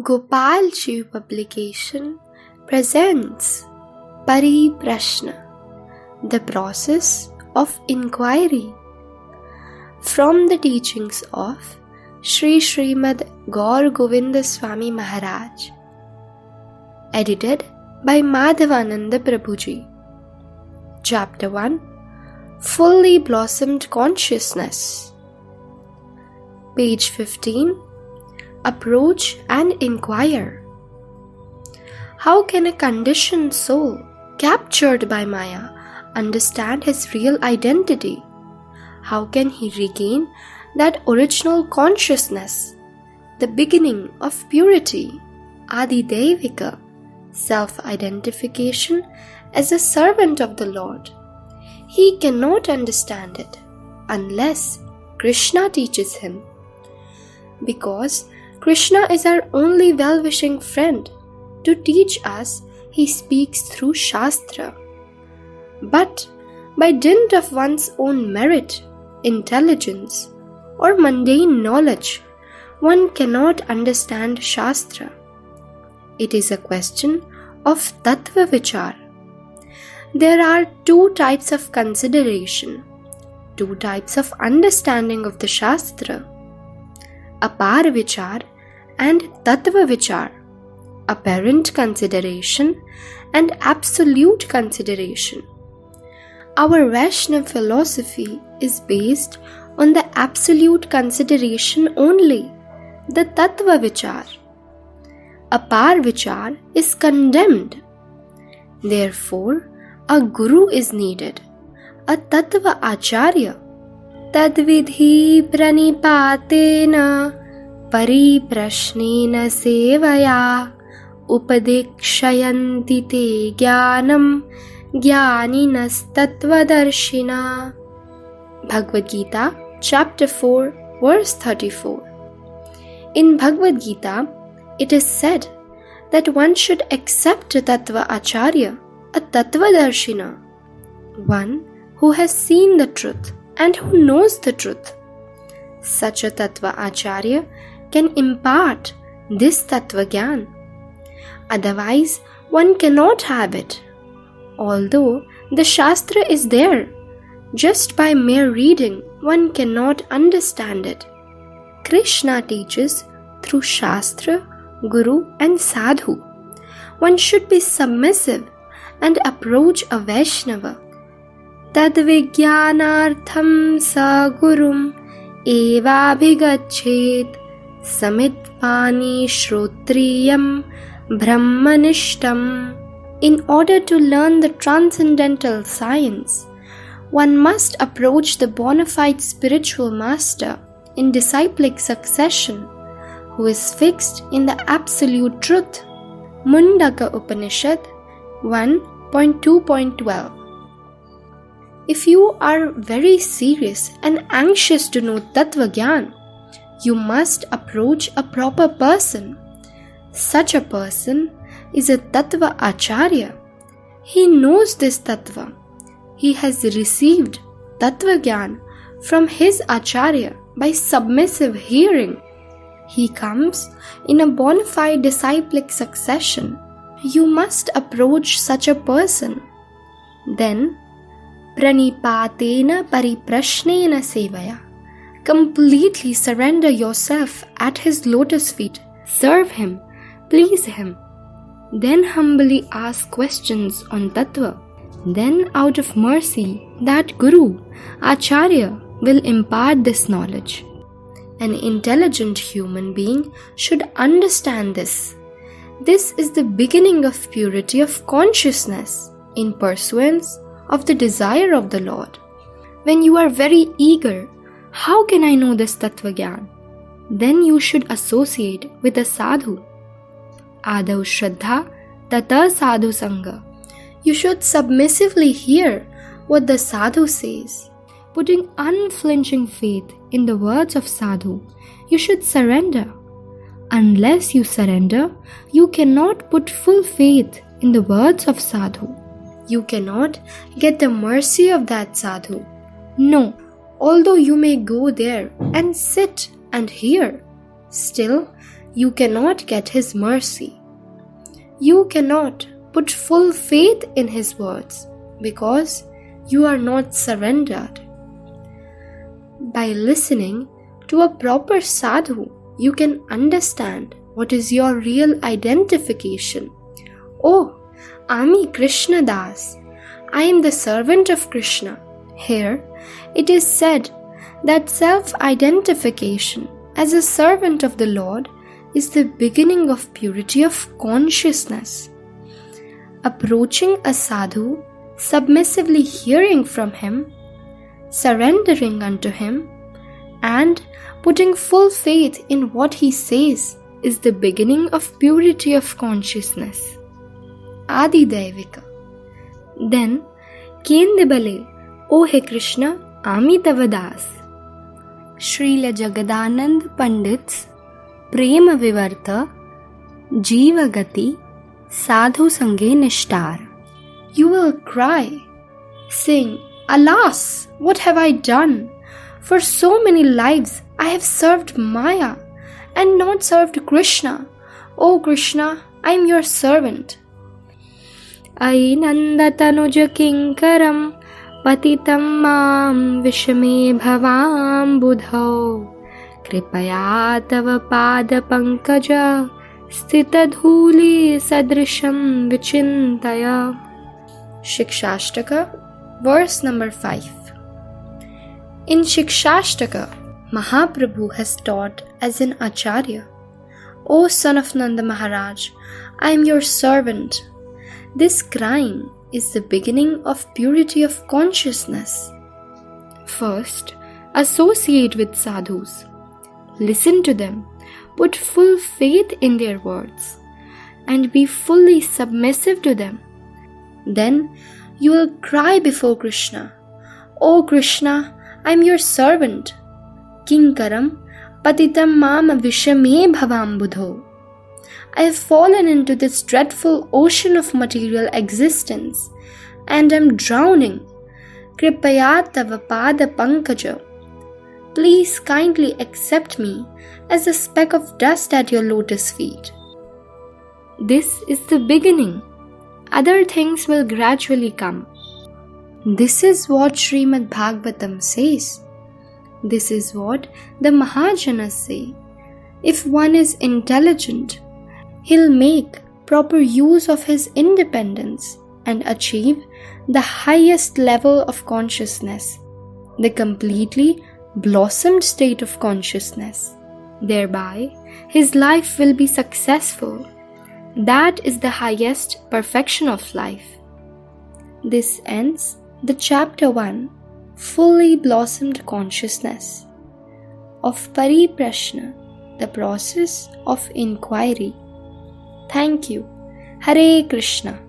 Gopal Jiu publication presents Paripraśna, the process of inquiry, from the teachings of Srimad Gour Govinda Swami Maharaja, edited by Madhavanda Prabhuji. Chapter 1, Fully Blossomed Consciousness. Page 15. Approach and inquire. How can a conditioned soul, captured by Maya, understand his real identity? How can he regain that original consciousness, the beginning of purity, Adidevika, self-identification as a servant of the Lord? He cannot understand it unless Krishna teaches him, because Krishna is our only well-wishing friend. To teach us, he speaks through Shastra. But by dint of one's own merit, intelligence, or mundane knowledge, one cannot understand Shastra. It is a question of tattva vichar. There are two types of consideration, two types of understanding of the Shastra: apar vichar and tattva vichar, apparent consideration and absolute consideration. Our Vaishnava philosophy is based on the absolute consideration only, the tattva vichar. Apar vichar is condemned. Therefore, a guru is needed, a tattva acharya. Tadvidhi pranipatena pariprashnena sevaya upadekshayanti te jnanam jnaninas tattvadarshina. Bhagavad Gita, chapter 4, verse 34. In Bhagavad Gita, it is said that one should accept a tattva acharya, a tattvadarshina, one who has seen the truth and who knows the truth. Such a tattva acharya can impart this tattva gyan. Otherwise, one cannot have it. Although the Shastra is there, just by mere reading, one cannot understand it. Krishna teaches through Shastra, Guru and Sadhu. One should be submissive and approach a Vaishnava. Tadvijnanartham sa gurum evabhigachet samitpani shrotriyam brahmanishtam. In order to learn the transcendental science, one must approach the bona fide spiritual master in disciplic succession, who is fixed in the absolute truth. Mundaka Upanishad 1.2.12. If you are very serious and anxious to know tattva gyan, you must approach a proper person. Such a person is a tattva acharya. He knows this tattva. He has received tattva gyan from his acharya by submissive hearing. He comes in a bona fide disciplic succession. You must approach such a person. Then, pranipatena pariprashnena sevaya. Completely surrender yourself at his lotus feet. Serve him, please him. Then humbly ask questions on tattva. Then out of mercy, that guru, acharya, will impart this knowledge. An intelligent human being should understand this. This is the beginning of purity of consciousness in pursuance of the desire of the Lord. When you are very eager, how can I know this tattva gyan? Then you should associate with a sadhu. Adav shraddha tata sadhu sangha. You should submissively hear what the sadhu says. Putting unflinching faith in the words of sadhu, you should surrender. Unless you surrender, you cannot put full faith in the words of sadhu. You cannot get the mercy of that sadhu. No, although you may go there and sit and hear, still you cannot get his mercy. You cannot put full faith in his words because you are not surrendered. By listening to a proper sadhu, you can understand what is your real identification. Oh, Ami Krishna Das, I am the servant of Krishna. Here, it is said that self-identification as a servant of the Lord is the beginning of purity of consciousness. Approaching a sadhu, submissively hearing from him, surrendering unto him, and putting full faith in what he says is the beginning of purity of consciousness. Adi Daivika. Then, Kendibale, O He Krishna, Ami Tavadas. Srila Jagadanand Pandit's Prema Vivarta Jiva Gati Sadhu Sange Nishtar. You will cry, saying, Alas, what have I done? For so many lives I have served Maya and not served Krishna. O Krishna, I am your servant. Ainandatanuja kinkaram patitam mam vishame bhavam budho kripaya tava pada pankaja stita dhuli sadrisham vichintaya. Shikshashtaka, verse number 5. In Shikshashtaka, Mahaprabhu has taught as an acharya, O son of Nanda Maharaj, I am your servant. This crying is the beginning of purity of consciousness. First, associate with sadhus. Listen to them, put full faith in their words, and be fully submissive to them. Then you will cry before Krishna, O Krishna, I am your servant. Kinkaram patitam mama vishame bhavam budho. I have fallen into this dreadful ocean of material existence and am drowning. Kripaya tava pada pankaja. Please kindly accept me as a speck of dust at your lotus feet. This is the beginning. Other things will gradually come. This is what Srimad Bhagavatam says. This is what the Mahajanas say. If one is intelligent, he'll make proper use of his independence and achieve the highest level of consciousness, the completely blossomed state of consciousness. Thereby, his life will be successful. That is the highest perfection of life. This ends the chapter 1, fully blossomed consciousness, of Paripraśna, the process of inquiry. Thank you. Hare Krishna.